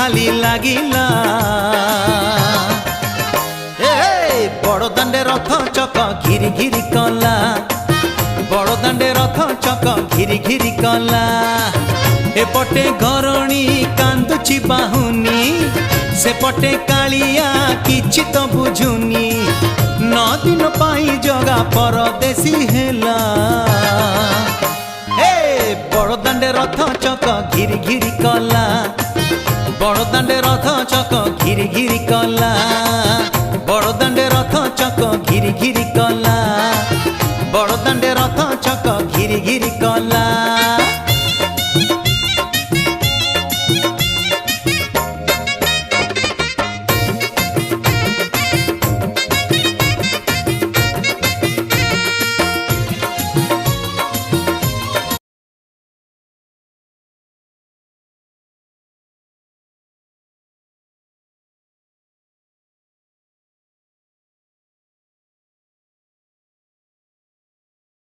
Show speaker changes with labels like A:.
A: खाली लागिला बड़दाण्डे रथ चक घिरी घिरी कला बड़दाण्डे रथ चक घिरी घिरी कला एपटे घरणी कांदुची बाहुनी सेपटे कालिया किछि तो बुझुनी 9 दिन पाई जगा परदेसी हेला बड़दाण्डे रथ चक घिरी घिरी कला बड़दाण्डे रथ चक घिरी घिरी कला बड़दाण्डे रथ चक घिरी घिरी कला बड़दाण्डे रथ चक घिरी घिरी कला।